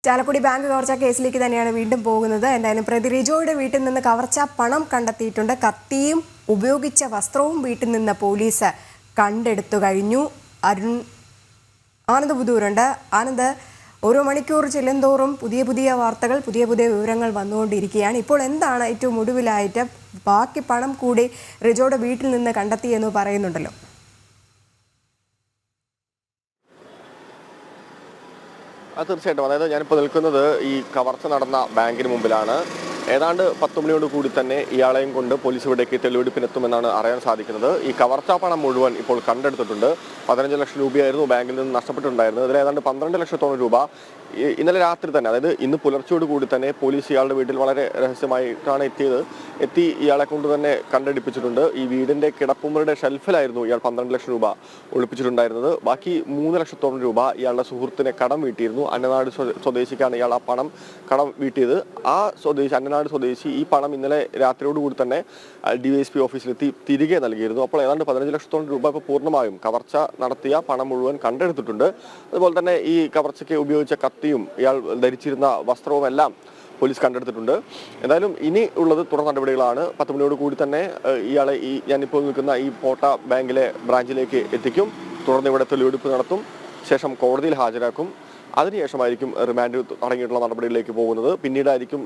Chalakudy bank കവർച്ചാ കേസിലേക്ക് തന്നെയാണ് വീണ്ടും പോകുന്നത്. എന്തായാലും പ്രതി റിജോയുടെ വീട്ടിൽ നിന്ന് കവർച്ചാ പണം കണ്ടെത്തിയിട്ടുണ്ട്. കത്തിയും ഉപയോഗിച്ച വസ്ത്രവും വീട്ടിൽ നിന്ന് പോലീസ് കണ്ടെടുത്തു കഴിഞ്ഞു. ആനന്ദ് പുതൂരുണ്ട്. ആനന്ദ്, ഓരോ മണിക്കൂർ ചെല്ലുന്തോറും പുതിയ വാർത്തകൾ, പുതിയ വിവരങ്ങൾ വന്നുകൊണ്ടിരിക്കുകയാണ്. ഇപ്പോൾ എന്താണ് ഏറ്റവും ഒടുവിലായിട്ട് ബാക്കി പണം കൂടി റിജോയുടെ വീട്ടിൽ നിന്ന് കണ്ടെത്തിയെന്ന് പറയുന്നുണ്ടല്ലോ? തീർച്ചയായിട്ടും. അതായത് ഞാനിപ്പോൾ നിൽക്കുന്നത് ഈ കവർച്ച നടന്ന ബാങ്കിന് മുമ്പിലാണ്. ഏതാണ്ട് 10 മണിയോട് കൂടി തന്നെ ഇയാളെയും കൊണ്ട് പോലീസ് ഇവിടേക്ക് തെളിവെടുപ്പിനെത്തുമെന്നാണ് അറിയാൻ സാധിക്കുന്നത്. ഈ കവർച്ചാ പണം മുഴുവൻ ഇപ്പോൾ കണ്ടെടുത്തിട്ടുണ്ട്. 15 ലക്ഷം രൂപയായിരുന്നു ബാങ്കിൽ നിന്ന് നഷ്ടപ്പെട്ടിട്ടുണ്ടായിരുന്നത്. അതിൽ ഏതാണ്ട് 12 ലക്ഷത്തോളം രൂപ ഇന്നലെ രാത്രി തന്നെ, അതായത് ഇന്ന് പുലർച്ചയോട് കൂടി തന്നെ പോലീസ് ഇയാളുടെ വീട്ടിൽ വളരെ രഹസ്യമായിട്ടാണ് എത്തി ഇയാളെ കൊണ്ട് തന്നെ കണ്ടെടുപ്പിച്ചിട്ടുണ്ട്. ഈ വീടിന്റെ കിടപ്പുമുറിയുടെ ഷെൽഫിലായിരുന്നു ഇയാൾ 12 ലക്ഷം രൂപ ഒളിപ്പിച്ചിട്ടുണ്ടായിരുന്നത്. ബാക്കി 3 ലക്ഷത്തോളം രൂപ ഇയാളുടെ സുഹൃത്തിനെ കടം വീട്ടിയിരുന്നു. അന്നനാട് സ്വദേശിക്കാണ് ഇയാൾ ആ പണം കടം വീട്ടിയത്. ആ അന്നനാട് സ്വദേശി ഈ പണം ഇന്നലെ രാത്രിയോടുകൂടി തന്നെ DYSP ഓഫീസിലെത്തി തിരികെ നൽകിയിരുന്നു. അപ്പോൾ ഏതാണ്ട് 15 ലക്ഷത്തോളം രൂപ ഇപ്പോൾ പൂർണ്ണമായും കവർച്ച നടത്തിയ പണം മുഴുവൻ കണ്ടെടുത്തിട്ടുണ്ട്. അതുപോലെ തന്നെ ഈ കവർച്ചയ്ക്ക് ഉപയോഗിച്ച കത്തിയും ഇയാൾ ധരിച്ചിരുന്ന വസ്ത്രവും എല്ലാം പോലീസ് കണ്ടെടുത്തിട്ടുണ്ട്. എന്തായാലും ഇനി ഉള്ളത് തുടർ നടപടികളാണ്. 10 മണിയോട് കൂടി തന്നെ ഇയാളെ ഞാനിപ്പോൾ നിൽക്കുന്ന ഈ പോട്ട ബാങ്കിലെ ബ്രാഞ്ചിലേക്ക് എത്തിക്കും. തുടർന്ന് ഇവിടെ തെളിവെടുപ്പ് നടത്തും. ശേഷം കോടതിയിൽ ഹാജരാക്കും. അതിനുശേഷമായിരിക്കും റിമാൻഡ് അടങ്ങിയിട്ടുള്ള നടപടികളിലേക്ക് പോകുന്നത്. പിന്നീടായിരിക്കും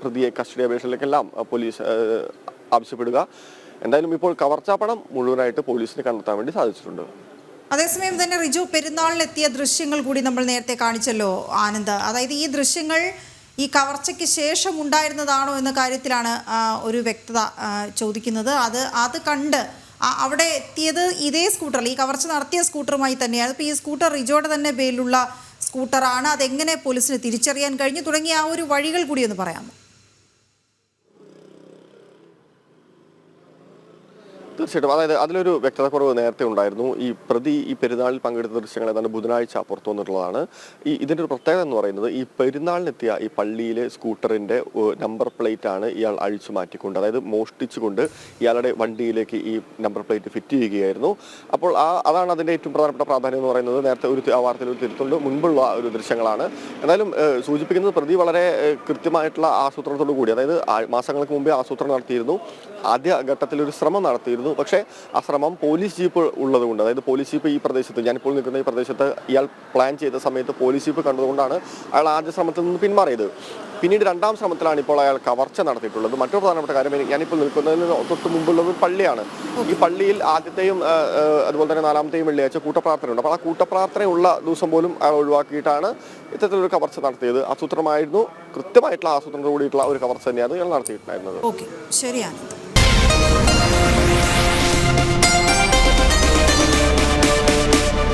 പ്രതിയെ കസ്റ്റഡി അപേക്ഷയിലേക്കെല്ലാം പോലീസ് ആവശ്യപ്പെടുക. എന്തായാലും ഇപ്പോൾ കവർച്ചാ പണം മുഴുവനായിട്ട് പോലീസിന് കണ്ടെത്താൻ വേണ്ടി സാധിച്ചിട്ടുണ്ട്. അതേസമയം തന്നെ റിജു പെരുന്നാളിനെത്തിയ ദൃശ്യങ്ങൾ കൂടി നമ്മൾ നേരത്തെ കാണിച്ചല്ലോ ആനന്ദ്. അതായത് ഈ ദൃശ്യങ്ങൾ ഈ കവർച്ചയ്ക്ക് ശേഷം ഉണ്ടായിരുന്നതാണോ എന്ന കാര്യത്തിലാണ് ഒരു വ്യക്തത ചോദിക്കുന്നത്. അത് കണ്ട് അവിടെ എത്തിയത് ഇതേ സ്കൂട്ടറിൽ, ഈ കവർച്ച നടത്തിയ സ്കൂട്ടറുമായി തന്നെയാണ്. ഇപ്പോൾ ഈ സ്കൂട്ടർ റിജോയുടെ തന്നെ പേരിലുള്ള സ്കൂട്ടറാണ്. അതെങ്ങനെ പോലീസിന് തിരിച്ചറിയാൻ കഴിഞ്ഞു തുടങ്ങിയ ആ ഒരു വഴികൾ കൂടി ഒന്ന് പറയാമോ? തീർച്ചയായിട്ടും. അതായത് അതിലൊരു വ്യക്തതക്കുറവ് നേരത്തെ ഉണ്ടായിരുന്നു. ഈ പ്രതി ഈ പെരുന്നാളിൽ പങ്കെടുത്ത ദൃശ്യങ്ങൾ ഏതാണ്ട് ബുധനാഴ്ച പുറത്തു വന്നിട്ടുള്ളതാണ്. ഇതിൻ്റെ ഒരു പ്രത്യേകത എന്ന് പറയുന്നത്, ഈ പെരുന്നാളിനെത്തിയ ഈ പള്ളിയിലെ സ്കൂട്ടറിൻ്റെ നമ്പർ പ്ലേറ്റ് ആണ് ഇയാൾ അഴിച്ചു മാറ്റിക്കൊണ്ട്, അതായത് മോഷ്ടിച്ചുകൊണ്ട് ഇയാളുടെ വണ്ടിയിലേക്ക് ഈ നമ്പർ പ്ലേറ്റ് ഫിറ്റ് ചെയ്യുകയായിരുന്നു. അപ്പോൾ അതാണ് അതിൻ്റെ ഏറ്റവും പ്രധാനപ്പെട്ട പ്രാധാന്യം എന്ന് പറയുന്നത്. നേരത്തെ ആ വാർത്തയിൽ ഒരു തിരുത്തുണ്ട്, മുൻപുള്ള ഒരു ദൃശ്യങ്ങളാണ്. എന്തായാലും സൂചിപ്പിക്കുന്നത് പ്രതി വളരെ കൃത്യമായിട്ടുള്ള ആസൂത്രണത്തോടു കൂടി, അതായത് മാസങ്ങൾക്ക് മുമ്പേ ആസൂത്രണം നടത്തിയിരുന്നു. ആദ്യ ഘട്ടത്തിൽ ഒരു ശ്രമം നടത്തിയിരുന്നു. പക്ഷേ ആ ശ്രമം പോലീസ് ജീപ്പ് ഉള്ളതുകൊണ്ട്, അതായത് പോലീസ് ജീപ്പ് ഈ പ്രദേശത്ത്, ഞാനിപ്പോൾ നിൽക്കുന്ന ഈ പ്രദേശത്ത് ഇയാൾ പ്ലാൻ ചെയ്ത സമയത്ത് പോലീസ് ജീപ്പ് കണ്ടതുകൊണ്ടാണ് അയാൾ ആദ്യ ശ്രമത്തിൽ നിന്ന് പിന്മാറിയത്. പിന്നീട് രണ്ടാം ശ്രമത്തിലാണ് ഇപ്പോൾ അയാൾ കവർച്ച നടത്തിയിട്ടുള്ളത്. മറ്റൊരു പ്രധാനപ്പെട്ട കാര്യം, ഞാനിപ്പോൾ നിൽക്കുന്നതിന് തൊട്ട് മുമ്പുള്ളത് പള്ളിയാണ്. ഈ പള്ളിയിൽ ആദ്യത്തെയും അതുപോലെ തന്നെ 4ാമത്തെയും വെള്ളിയാഴ്ച കൂട്ടപ്രാർത്ഥനയുണ്ട്. അപ്പോൾ ആ കൂട്ടപ്രാർത്ഥനയുള്ള ദിവസം പോലും അയാൾ ഒഴിവാക്കിയിട്ടാണ് ഇത്തരത്തിലൊരു കവർച്ച നടത്തിയത്. ആസൂത്രമായിരുന്നു, കൃത്യമായിട്ടുള്ള ആസൂത്രണത്തോട് കൂടിയിട്ടുള്ള ഒരു കവർച്ച തന്നെയാണ് ഇയാൾ നടത്തിയിട്ടുണ്ടായിരുന്നത്. ശരിയാണ്.